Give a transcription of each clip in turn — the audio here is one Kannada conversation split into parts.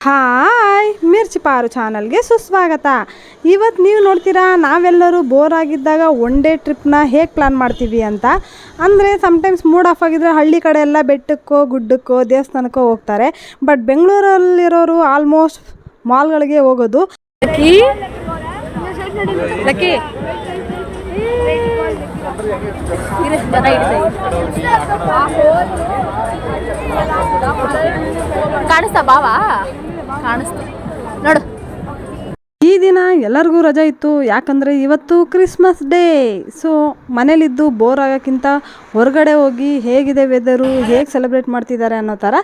ಹಾಯ್ ಮಿರ್ಚಿ ಪಾರು ಚಾನಲ್ಗೆ ಸುಸ್ವಾಗತ. ಇವತ್ತು ನೀವು ನೋಡ್ತೀರಾ ನಾವೆಲ್ಲರೂ ಬೋರ್ ಆಗಿದ್ದಾಗ ಒನ್ ಡೇ ಟ್ರಿಪ್ನ ಹೇಗೆ ಪ್ಲ್ಯಾನ್ ಮಾಡ್ತೀವಿ ಅಂತ. ಅಂದರೆ ಸಮ್ಟೈಮ್ಸ್ ಮೂಡ್ ಆಫ್ ಆಗಿದ್ರೆ ಹಳ್ಳಿ ಕಡೆ ಎಲ್ಲ ಬೆಟ್ಟಕ್ಕೋ ಗುಡ್ಡಕ್ಕೋ ದೇವಸ್ಥಾನಕ್ಕೋ ಹೋಗ್ತಾರೆ. ಬಟ್ ಬೆಂಗಳೂರಲ್ಲಿರೋರು ಆಲ್ಮೋಸ್ಟ್ ಮಾಲ್ಗಳಿಗೆ ಹೋಗೋದು. ಕಾಣಿಸ್ತಾ ಬಾವಾ ಕಾಣಿಸ್ತಾ ನೋಡು. ಈ ದಿನ ಎಲ್ಲರಿಗೂ ರಜೆ ಇತ್ತು, ಯಾಕಂದರೆ ಇವತ್ತು ಕ್ರಿಸ್ಮಸ್ ಡೇ. ಸೊ ಮನೇಲಿದ್ದು ಬೋರ್ ಆಗೋಕ್ಕಿಂತ ಹೊರಗಡೆ ಹೋಗಿ ಹೇಗಿದೆ ವೆದರು, ಹೇಗೆ ಸೆಲೆಬ್ರೇಟ್ ಮಾಡ್ತಿದ್ದಾರೆ ಅನ್ನೋ ಥರ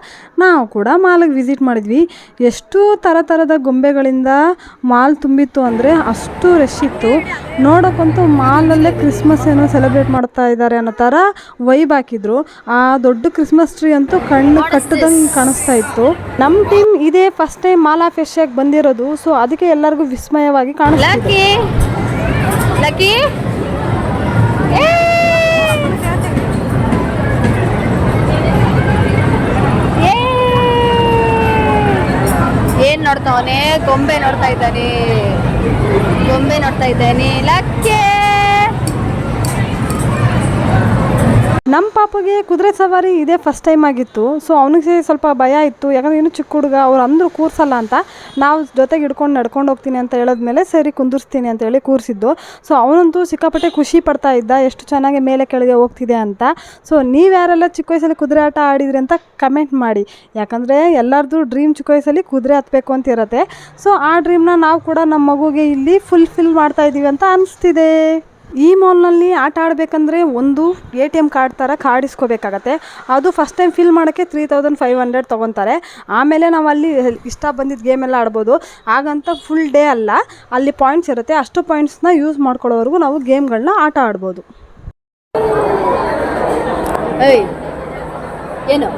ನಾವು ಕೂಡ ಮಾಲಿಗೆ ವಿಸಿಟ್ ಮಾಡಿದ್ವಿ. ಎಷ್ಟು ಥರದ ಗೊಂಬೆಗಳಿಂದ ಮಾಲ್ ತುಂಬಿತ್ತು ಅಂದರೆ ಅಷ್ಟು ರಶ್ ಇತ್ತು. ನೋಡೋಕ್ಕಂತೂ ಮಾಲಲ್ಲೇ ಕ್ರಿಸ್ಮಸ್ ಏನೋ ಸೆಲೆಬ್ರೇಟ್ ಮಾಡ್ತಾ ಇದ್ದಾರೆ ಅನ್ನೋ ಥರ ವೈಬ್ ಹಾಕಿದ್ರು. ಆ ದೊಡ್ಡ ಕ್ರಿಸ್ಮಸ್ ಟ್ರೀ ಅಂತೂ ಕಣ್ಣು ಕಟ್ಟದಂಗೆ ಕಾಣಿಸ್ತಾ ಇತ್ತು. ನಮ್ಮ ಟೀಮ್ ಇದೇ ಫಸ್ಟ್ ಟೈಮ್ ಮಾಲ್ ಆಫ್ ಏಷ್ಯಾಗೆ ಬಂದಿರೋದು. ಸೊ ಅದಕ್ಕೆ ಎಲ್ಲರಿಗೂ ವಿಸ್ಮಯವಾಗಿ ಕಾಣಿಸ್ತಿದೆ. ಏನ್ ನೋಡ್ತಾವನೆ? ಗೊಂಬೆ ನೋಡ್ತಾ ಇದ್ದಾನೆ ಲಕ್ಕಿ. ನಮ್ಮ ಪಾಪಗೆ ಕುದುರೆ ಸವಾರಿ ಇದೇ ಫಸ್ಟ್ ಟೈಮ್ ಆಗಿತ್ತು. ಸೊ ಅವನಿಗೆ ಸ್ವಲ್ಪ ಭಯ ಇತ್ತು, ಯಾಕಂದರೆ ಇನ್ನೂ ಚಿಕ್ಕ ಹುಡುಗ. ಅವ್ರು ಅಂದರು ಕೂರಿಸಲ್ಲ ಅಂತ. ನಾವು ಜೊತೆಗೆ ಹಿಡ್ಕೊಂಡು ನಡ್ಕೊಂಡು ಹೋಗ್ತೀನಿ ಅಂತ ಹೇಳಿದ್ಮೇಲೆ ಸರಿ ಕುಂದಿರ್ಸ್ತೀನಿ ಅಂತೇಳಿ ಕೂರಿಸಿದ್ದು. ಸೊ ಅವನಂತೂ ಸಿಕ್ಕಾಪಟ್ಟೆ ಖುಷಿ ಪಡ್ತಾ ಇದ್ದ, ಎಷ್ಟು ಚೆನ್ನಾಗಿ ಮೇಲೆ ಕೆಳಗೆ ಹೋಗ್ತಿದೆ ಅಂತ. ಸೊ ನೀವು ಯಾರೆಲ್ಲ ಚಿಕ್ಕ ವಯಸ್ಸಲ್ಲಿ ಕುದುರೆ ಆಟ ಆಡಿದ್ರಿ ಅಂತ ಕಮೆಂಟ್ ಮಾಡಿ. ಯಾಕಂದರೆ ಎಲ್ಲರದ್ದು ಡ್ರೀಮ್ ಚಿಕ್ಕ ವಯಸ್ಸಲ್ಲಿ ಕುದುರೆ ಹತ್ತಬೇಕು ಅಂತ ಇರುತ್ತೆ. ಸೊ ಆ ಡ್ರೀಮ್ನ ನಾವು ಕೂಡ ನಮ್ಮ ಮಗುಗೆ ಇಲ್ಲಿ ಫುಲ್ಫಿಲ್ ಮಾಡ್ತಾ ಇದ್ದೀವಿ ಅಂತ ಅನಿಸ್ತಿದೆ. ಈ ಮಾಲ್ನಲ್ಲಿ ಆಟ ಆಡಬೇಕಂದ್ರೆ ಒಂದು ATM ಕಾರ್ಡ್ ಥರ ಕಾರ್ಡ್ ಇಸ್ಕೋಬೇಕಾಗತ್ತೆ. ಅದು ಫಸ್ಟ್ ಟೈಮ್ ಫಿಲ್ ಮಾಡೋಕ್ಕೆ 3500 ತೊಗೊತಾರೆ. ಆಮೇಲೆ ನಾವು ಅಲ್ಲಿ ಇಷ್ಟ ಬಂದಿದ್ದ ಗೇಮೆಲ್ಲ ಆಡ್ಬೋದು. ಹಾಗಂತ ಫುಲ್ ಡೇ ಅಲ್ಲ, ಅಲ್ಲಿ ಪಾಯಿಂಟ್ಸ್ ಇರುತ್ತೆ. ಅಷ್ಟು ಪಾಯಿಂಟ್ಸ್ನ ಯೂಸ್ ಮಾಡ್ಕೊಳ್ಳೋವರೆಗೂ ನಾವು ಗೇಮ್ಗಳನ್ನ ಆಟ ಆಡ್ಬೋದು. ಏನು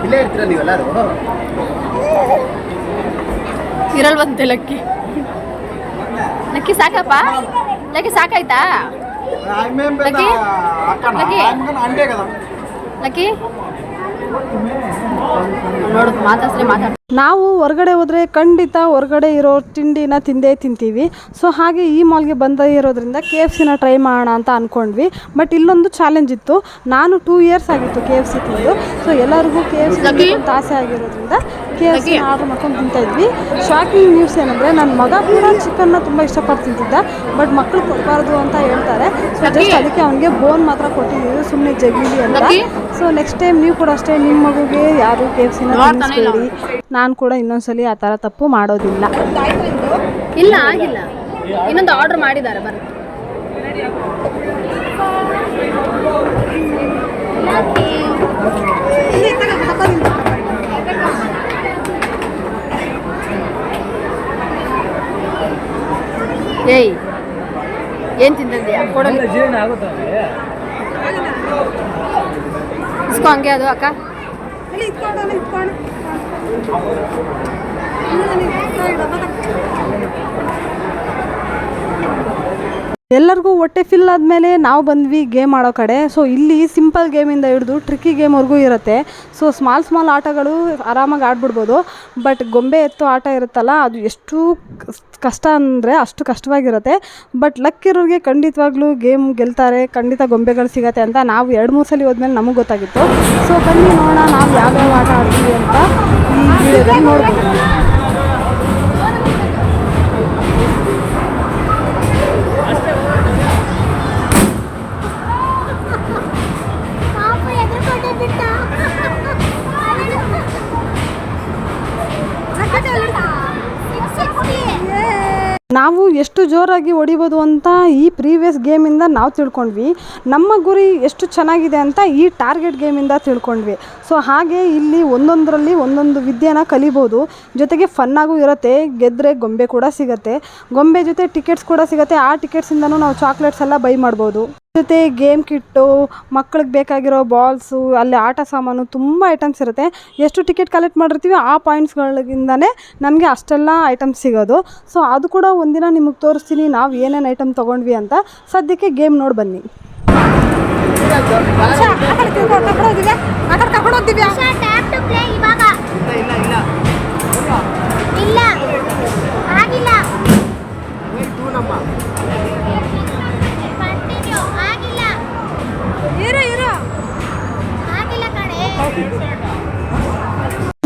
ಇಲ್ಲೇ ಇರ್ತೀರ ನೀವೆಲ್ಲರೂ? ಇರಲ್ವಂತೆ ಲಕ್ಕಿ ಸಾಕಪ್ಪ. ಲಕ್ಕಿ ಸಾಕಾಯ್ತಾ? ಲಕ್ಕಿ ನೋಡು ಮಾತಾಡ. ನಾವು ಹೊರಗಡೆ ಹೋದರೆ ಖಂಡಿತ ಹೊರಗಡೆ ಇರೋ ತಿಂಡಿನ ತಿಂದೇ ತಿಂತೀವಿ. ಸೊ ಹಾಗೆ ಈ ಮಾಲ್ಗೆ ಇರೋದ್ರಿಂದ KFCನ ಟ್ರೈ ಮಾಡೋಣ ಅಂತ ಅಂದ್ಕೊಂಡ್ವಿ. ಬಟ್ ಇಲ್ಲೊಂದು ಚಾಲೆಂಜ್ ಇತ್ತು. ನಾನು 2 ಇಯರ್ಸ್ ಆಗಿತ್ತು KFC ತಿಂದು. ಸೊ ಎಲ್ಲರಿಗೂ KFC ಅಂತ ಆಸೆ ಆಗಿರೋದ್ರಿಂದ KFC ಆರ್ಡರ್ ಮಾಡ್ಕೊಂಡು ತಿಂತಾಯಿದ್ವಿ. ಶಾಕಿಂಗ್ ನ್ಯೂಸ್ ಏನಂದರೆ ನನ್ನ ಮಗ ಕೂಡ ಚಿಕನ್ನ ತುಂಬ ಇಷ್ಟಪಟ್ಟು ತಿಂತಿದ್ದ. ಬಟ್ ಮಕ್ಕಳು ಕೊಡಬಾರ್ದು ಅಂತ ಹೇಳ್ತಾರೆ. ಸೊ ಜಸ್ಟ್ ಅದಕ್ಕೆ ಅವನಿಗೆ ಬೋನ್ ಮಾತ್ರ ಕೊಟ್ಟಿದ್ದೀವಿ, ಸುಮ್ಮನೆ ಜಗ್ಲಿಲಿ ಅಂತ. ಸೊ ನೆಕ್ಸ್ಟ್ ಟೈಮ್ ನೀವು ಕೂಡ ಅಷ್ಟೇ, ನಿಮ್ಮ ಮಗುಗೆ ಯಾರು KFCನ ತಿನ್ನಿಸ್ಬೇಡಿ. ನಾನು ಕೂಡ ಇನ್ನೊಂದ್ಸಲಿ ಆ ಥರ ತಪ್ಪು ಮಾಡೋದಿಲ್ಲ. ಇಲ್ಲ ಆಗಿಲ್ಲ, ಇನ್ನೊಂದು ಆರ್ಡರ್ ಮಾಡಿದ್ದಾರೆ ಬನ್ನಿ. ಏಯ್ ಏನು ತಿಂತಿದ್ಯಾ? ಕೊಡಲಿ ಇಸ್ಕೊ ಹಂಗೆ ಅದು ಅಕ್ಕ. ಎಲ್ಲರಿಗೂ ಹೊಟ್ಟೆ ಫಿಲ್ ಆದಮೇಲೆ ನಾವು ಬಂದ್ವಿ ಗೇಮ್ ಆಡೋ ಕಡೆ. ಸೊ ಇಲ್ಲಿ ಸಿಂಪಲ್ ಗೇಮಿಂದ ಹಿಡಿದು ಟ್ರಿಕ್ಕಿ ಗೇಮ್ವರೆಗೂ ಇರುತ್ತೆ. ಸೊ ಸ್ಮಾಲ್ ಆಟಗಳು ಆರಾಮಾಗಿ ಆಡ್ಬಿಡ್ಬೋದು. ಬಟ್ ಗೊಂಬೆ ಎತ್ತೋ ಆಟ ಇರುತ್ತಲ್ಲ, ಅದು ಎಷ್ಟು ಕಷ್ಟ ಅಂದರೆ ಅಷ್ಟು ಕಷ್ಟವಾಗಿರುತ್ತೆ. ಬಟ್ ಲಕ್ ಇರೋರಿಗೆ ಖಂಡಿತವಾಗ್ಲೂ ಗೇಮ್ ಗೆಲ್ತಾರೆ, ಖಂಡಿತ ಗೊಂಬೆಗಳು ಸಿಗತ್ತೆ ಅಂತ ನಾವು 2-3 ಸಲ ಹೋದ್ಮೇಲೆ ನಮಗೆ ಗೊತ್ತಾಗಿತ್ತು. ಸೊ ಬನ್ನಿ ನೋಡೋಣ ನಾವು ಯಾವ್ಯಾವ ಆಟ ಆಡ್ತೀವಿ ಅಂತ ಈ ವಿಡಿಯೋದಲ್ಲಿ ನೋಡ್ಬೋದು. ನಾವು ಎಷ್ಟು ಜೋರಾಗಿ ಹೊಡಿಬೋದು ಅಂತ ಈ ಪ್ರೀವಿಯಸ್ ಗೇಮಿಂದ ನಾವು ತಿಳ್ಕೊಂಡ್ವಿ. ನಮ್ಮ ಗುರಿ ಎಷ್ಟು ಚೆನ್ನಾಗಿದೆ ಅಂತ ಈ ಟಾರ್ಗೆಟ್ ಗೇಮಿಂದ ತಿಳ್ಕೊಂಡ್ವಿ. ಸೊ ಹಾಗೆ ಇಲ್ಲಿ ಒಂದೊಂದರಲ್ಲಿ ಒಂದೊಂದು ವಿದ್ಯೆನ ಕಲಿಬೋದು. ಜೊತೆಗೆ ಫನ್ನಾಗೂ ಇರುತ್ತೆ. ಗೆದ್ದರೆ ಗೊಂಬೆ ಕೂಡ ಸಿಗುತ್ತೆ, ಗೊಂಬೆ ಜೊತೆ ಟಿಕೆಟ್ಸ್ ಕೂಡ ಸಿಗುತ್ತೆ. ಆ ಟಿಕೆಟ್ಸಿಂದನೂ ನಾವು ಚಾಕ್ಲೇಟ್ಸ್ ಎಲ್ಲ ಬೈ ಮಾಡ್ಬೋದು. ಜೊತೆ ಗೇಮ್ ಕಿಟ್ಟು, ಮಕ್ಕಳಿಗೆ ಬೇಕಾಗಿರೋ ಬಾಲ್ಸು, ಅಲ್ಲಿ ಆಟ ಸಾಮಾನು ತುಂಬ ಐಟಮ್ಸ್ ಇರುತ್ತೆ. ಎಷ್ಟು ಟಿಕೆಟ್ ಕಲೆಕ್ಟ್ ಮಾಡಿರ್ತೀವಿ ಆ ಪಾಯಿಂಟ್ಸ್ಗಳಿಂದನೇ ನಮಗೆ ಅಷ್ಟೆಲ್ಲ ಐಟಮ್ಸ್ ಸಿಗೋದು. ಸೊ ಅದು ಕೂಡ ಒಂದಿನ ನಿಮಗೆ ತೋರಿಸ್ತೀನಿ ನಾವು ಏನೇನು ಐಟಮ್ ತೊಗೊಂಡ್ವಿ ಅಂತ. ಸದ್ಯಕ್ಕೆ ಗೇಮ್ ನೋಡಿ ಬನ್ನಿ. ಇಲ್ಲ ಆಗಿಲ್ಲ ಕಂಟಿನ್ಯೂ ಆಗಿಲ್ಲ ಆಗಿಲ್ಲ ಕಣೆ.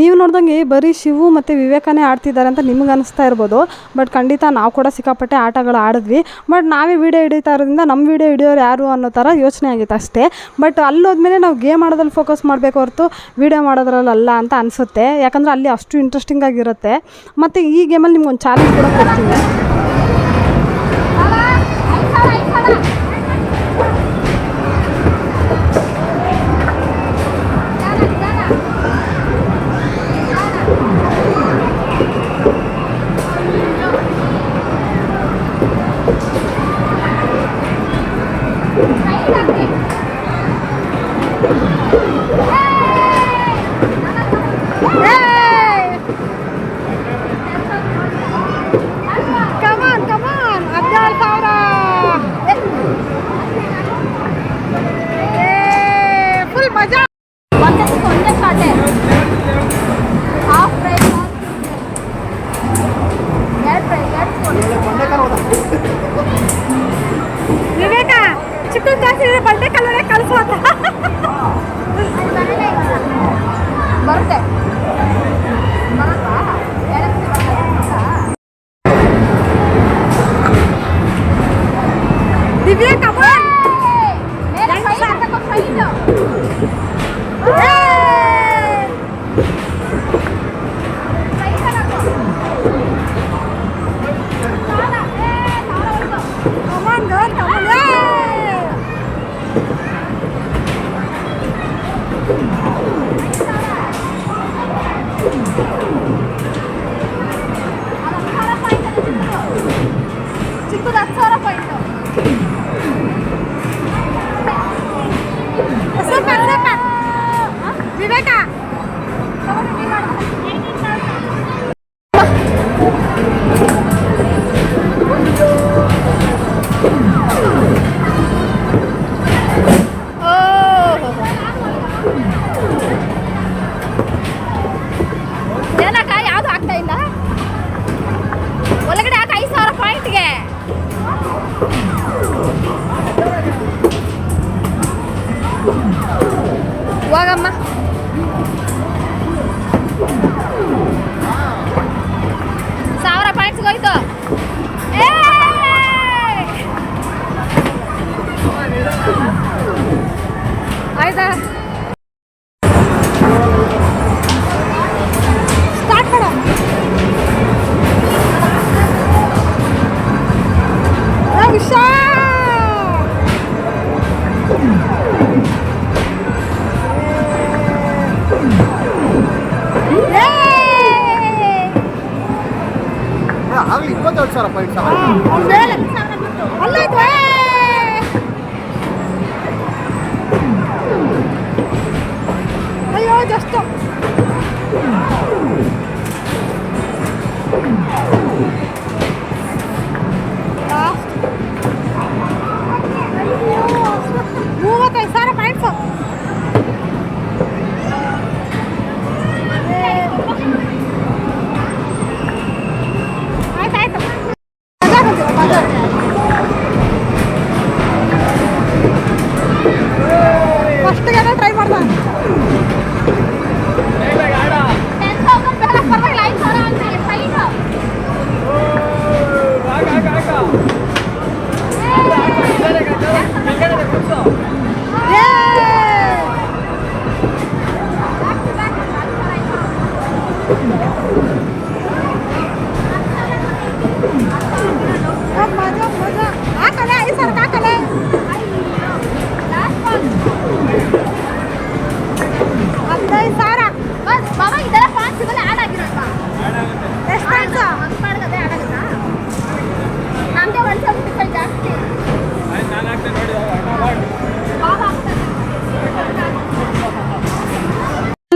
ನೀವು ನೋಡ್ದಂಗೆ ಬರೀ ಶಿವು ಮತ್ತು ವಿವೇಕನೇ ಆಡ್ತಿದ್ದಾರೆ ಅಂತ ನಿಮ್ಗೆ ಅನಿಸ್ತಾ ಇರ್ಬೋದು. ಬಟ್ ಖಂಡಿತ ನಾವು ಕೂಡ ಸಿಕ್ಕಾಪಟ್ಟೆ ಆಟಗಳು ಆಡಿದ್ವಿ. ಬಟ್ ನಾವೇ ವೀಡಿಯೋ ಹಿಡಿತಾ ಇರೋದ್ರಿಂದ ನಮ್ಮ ವೀಡಿಯೋ ಹಿಡಿಯೋರು ಯಾರು ಅನ್ನೋ ಥರ ಯೋಚನೆ ಆಗಿತ್ತು ಅಷ್ಟೇ. ಬಟ್ ಅಲ್ಲೋದ್ಮೇಲೆ ನಾವು ಗೇಮ್ ಆಡೋದ್ರಲ್ಲಿ ಫೋಕಸ್ ಮಾಡಬೇಕು ಹೊರತು ವೀಡಿಯೋ ಮಾಡೋದ್ರಲ್ಲ ಅಂತ ಅನಿಸುತ್ತೆ. ಯಾಕಂದರೆ ಅಲ್ಲಿ ಅಷ್ಟು ಇಂಟ್ರೆಸ್ಟಿಂಗ್ ಆಗಿರುತ್ತೆ. ಮತ್ತು ಈ ಗೇಮಲ್ಲಿ ನಿಮ್ಗೆ ಒಂದು ಚಾಲೆಂಜ್ ಕೂಡ ಕೊಡ್ತೀನಿ. ವಿವೇಕ ಚಿಕ್ಕ ಬಂಡೆ ಕಲ್ಲೂರೇ ಕಳಿಸುವಂತ ಬರುತ್ತೆ. ದಿವ್ಯಾ ಕಮಾನ್ ಚಿಕ್ಕದು 10,000 ಪಾಯಿಂಟ್. ಸೂಪರ್ ಸೂಪರ್ ವಿವೇಕ ಏನಕ್ಕ ಯಾವುದು ಆಗ್ತಾ ಇಲ್ಲ ಒಳಗಡೆ ಹಾಕ 5,000 ಪಾಯಿಂಟ್ಗೆ. ಹೋಗಮ್ಮ ಪಾಯಿಂಟ್ಸ್ ಹೋಯ್ತು. ಆಯ್ತಾ ಸ್ಟಾರ್ಟ್ ಮಾಡು. ವಿಷಾ ಆಗಲಿ 27,000 ಪಾಯಿಂಟ್ಸ್ ಅಲ್ಲೈತೆ. ಅಯ್ಯೋ ಜಸ್ಟ್ ಲಾಸ್ಟ್ 35,000 ಪಾಯಿಂಟ್ಸು. ಆಯ್ತಾಯ್ತು ಫಸ್ಟ್ಗೆ ಟ್ರೈ ಮಾಡ್ದ. 10,000 ಬೇಡ ಪರವಾಗಿಲ್ಲ 5,000 ಅಂತ ಫೈನ್.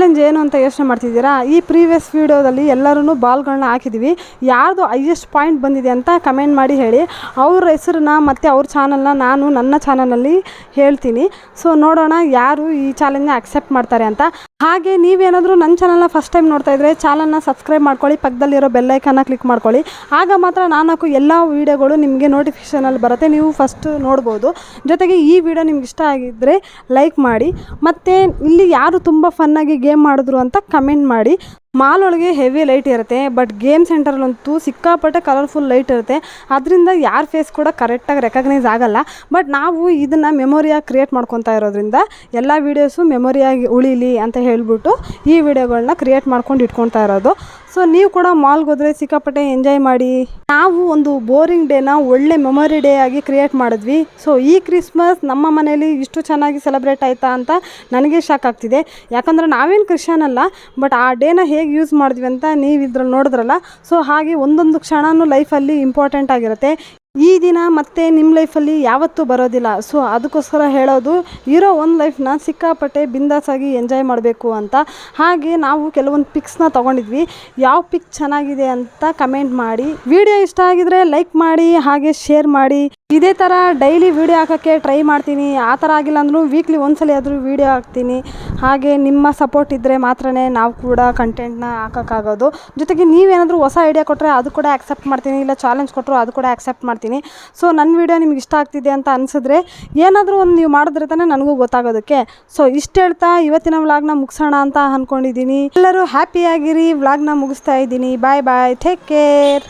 ಚಾಲೆಂಜ್ ಏನು ಅಂತ ಯೋಚನೆ ಮಾಡ್ತಿದ್ದೀರಾ? ಈ ಪ್ರೀವಿಯಸ್ ವೀಡಿಯೋದಲ್ಲಿ ಎಲ್ಲರೂ ಬಾಲ್ಗಳನ್ನ ಹಾಕಿದ್ದೀವಿ. ಯಾರ್ದು ಹೈಯೆಸ್ಟ್ ಪಾಯಿಂಟ್ ಬಂದಿದೆ ಅಂತ ಕಮೆಂಟ್ ಮಾಡಿ ಹೇಳಿ. ಅವ್ರ ಹೆಸರನ್ನ ಮತ್ತು ಅವ್ರ ಚಾನಲ್ನ ನಾನು ನನ್ನ ಚಾನಲಲ್ಲಿ ಹೇಳ್ತೀನಿ. ಸೊ ನೋಡೋಣ ಯಾರು ಈ ಚಾಲೆಂಜ್ನ ಅಕ್ಸೆಪ್ಟ್ ಮಾಡ್ತಾರೆ ಅಂತ. ಹಾಗೆ ನೀವೇನಾದರೂ ನನ್ನ ಚಾನಲ್ನ ಫಸ್ಟ್ ಟೈಮ್ ನೋಡ್ತಾ ಇದ್ದರೆ ಚಾನಲ್ನ ಸಬ್ಸ್ಕ್ರೈಬ್ ಮಾಡ್ಕೊಳ್ಳಿ, ಪಕ್ಕದಲ್ಲಿರೋ ಬೆಲ್ಲೈಕನ್ನ ಕ್ಲಿಕ್ ಮಾಡ್ಕೊಳ್ಳಿ. ಆಗ ಮಾತ್ರ ನಾನು ಹಾಕೋ ಎಲ್ಲ ವೀಡಿಯೋಗಳು ನಿಮಗೆ ನೋಟಿಫಿಕೇಷನಲ್ಲಿ ಬರುತ್ತೆ, ನೀವು ಫಸ್ಟ್ ನೋಡ್ಬೋದು. ಜೊತೆಗೆ ಈ ವಿಡಿಯೋ ನಿಮ್ಗೆ ಇಷ್ಟ ಆಗಿದ್ದರೆ ಲೈಕ್ ಮಾಡಿ. ಮತ್ತು ಇಲ್ಲಿ ಯಾರು ತುಂಬ ಫನ್ನಾಗಿ ಗೇಮ್ ಮಾಡಿದ್ರು ಅಂತ ಕಮೆಂಟ್ ಮಾಡಿ. ಮಾಲ್ ಒಳಗೆ ಹೆವಿ ಲೈಟ್ ಇರುತ್ತೆ, ಬಟ್ ಗೇಮ್ ಸೆಂಟರಲ್ಲಂತೂ ಸಿಕ್ಕಾಪಟ್ಟೆ ಕಲರ್ಫುಲ್ ಲೈಟ್ ಇರುತ್ತೆ. ಅದರಿಂದ ಯಾರ ಫೇಸ್ ಕೂಡ ಕರೆಕ್ಟಾಗಿ ರೆಕಗ್ನೈಸ್ ಆಗಲ್ಲ. ಬಟ್ ನಾವು ಇದನ್ನು ಮೆಮೊರಿಯಾಗಿ ಕ್ರಿಯೇಟ್ ಮಾಡ್ಕೊತಾ ಇರೋದ್ರಿಂದ ಎಲ್ಲ ವೀಡಿಯೋಸು ಮೆಮೊರಿಯಾಗಿ ಉಳಿಲಿ ಅಂತ ಹೇಳಿಬಿಟ್ಟು ಈ ವಿಡಿಯೋಗಳನ್ನ ಕ್ರಿಯೇಟ್ ಮಾಡ್ಕೊಂಡು ಇಟ್ಕೊತಾ ಇರೋದು. ಸೊ ನೀವು ಕೂಡ ಮಾಲ್ಗೆ ಹೋದರೆ ಸಿಕ್ಕಾಪಟ್ಟೆ ಎಂಜಾಯ್ ಮಾಡಿ. ನಾವು ಒಂದು ಬೋರಿಂಗ್ ಡೇನ ಒಳ್ಳೆ ಮೆಮೊರಿ ಡೇ ಆಗಿ ಕ್ರಿಯೇಟ್ ಮಾಡಿದ್ವಿ. ಸೊ ಈ ಕ್ರಿಸ್ಮಸ್ ನಮ್ಮ ಮನೇಲಿ ಇಷ್ಟು ಚೆನ್ನಾಗಿ ಸೆಲೆಬ್ರೇಟ್ ಆಯಿತಾ ಅಂತ ನನಗೆ ಶಾಕ್ ಆಗ್ತಿದೆ. ಯಾಕಂದರೆ ನಾವೇನು ಕ್ರಿಶ್ಚಿಯನ್ ಅಲ್ಲ, ಬಟ್ ಆ ಡೇನ ಹೇಗೆ ಯೂಸ್ ಮಾಡಿದ್ವಿ ಅಂತ ನೀವು ಇದ್ರಲ್ಲಿ ನೋಡಿದ್ರಲ್ಲ. ಸೊ ಹಾಗೆ ಒಂದೊಂದು ಕ್ಷಣನೂ ಲೈಫಲ್ಲಿ ಇಂಪಾರ್ಟೆಂಟ್ ಆಗಿರುತ್ತೆ. ಈ ದಿನ ಮತ್ತೆ ನಿಮ್ಮ ಲೈಫಲ್ಲಿ ಯಾವತ್ತೂ ಬರೋದಿಲ್ಲ. ಸೊ ಅದಕ್ಕೋಸ್ಕರ ಹೇಳೋದು, ಇರೋ ಒಂದು ಲೈಫ್ನ ಸಿಕ್ಕಾಪಟ್ಟೆ ಬಿಂದಾಸಾಗಿ ಎಂಜಾಯ್ ಮಾಡಬೇಕು ಅಂತ. ಹಾಗೆ ನಾವು ಕೆಲವೊಂದು ಪಿಕ್ಸ್ನ ತೊಗೊಂಡಿದ್ವಿ. ಯಾವ ಪಿಕ್ ಚೆನ್ನಾಗಿದೆ ಅಂತ ಕಮೆಂಟ್ ಮಾಡಿ. ವಿಡಿಯೋ ಇಷ್ಟ ಆಗಿದ್ರೆ ಲೈಕ್ ಮಾಡಿ, ಹಾಗೆ ಶೇರ್ ಮಾಡಿ. ಇದೇ ಥರ ಡೈಲಿ ವಿಡಿಯೋ ಹಾಕೋಕ್ಕೆ ಟ್ರೈ ಮಾಡ್ತೀನಿ. ಆ ಥರ ಆಗಿಲ್ಲ ಅಂದರೂ ವೀಕ್ಲಿ ಒಂದ್ಸಲ ಆದರೂ ವಿಡಿಯೋ ಹಾಕ್ತೀನಿ. ಹಾಗೆ ನಿಮ್ಮ ಸಪೋರ್ಟ್ ಇದ್ದರೆ ಮಾತ್ರ ನಾವು ಕೂಡ ಕಂಟೆಂಟ್ನ ಹಾಕೋಕ್ಕಾಗೋದು. ಜೊತೆಗೆ ನೀವೇನಾದರೂ ಹೊಸ ಐಡಿಯಾ ಕೊಟ್ಟರೆ ಅದು ಕೂಡ ಆಕ್ಸೆಪ್ಟ್ ಮಾಡ್ತೀನಿ, ಇಲ್ಲ ಚಾಲೆಂಜ್ ಕೊಟ್ಟರು ಅದು ಕೂಡ ಆಕ್ಸೆಪ್ಟ್ ಮಾಡ್ತೀನಿ. ಸೊ ನನ್ನ ವಿಡಿಯೋ ನಿಮ್ಗೆ ಇಷ್ಟ ಆಗ್ತಿದೆ ಅಂತ ಅನಿಸಿದ್ರೆ ಏನಾದರೂ ಒಂದು ನೀವು ಮಾಡಿದ್ರೆ ತಾನೇ ನನಗೂ ಗೊತ್ತಾಗೋದಕ್ಕೆ. ಸೊ ಇಷ್ಟು ಹೇಳ್ತಾ ಇವತ್ತಿನ ವ್ಲಾಗ್ನ ಮುಗಿಸೋಣ ಅಂತ ಅಂದ್ಕೊಂಡಿದ್ದೀನಿ. ಎಲ್ಲರೂ ಹ್ಯಾಪಿಯಾಗಿರಿ. ವ್ಲಾಗ್ನ ಮುಗಿಸ್ತಾ ಇದ್ದೀನಿ. ಬಾಯ್ ಬಾಯ್, ಟೇಕ್ ಕೇರ್.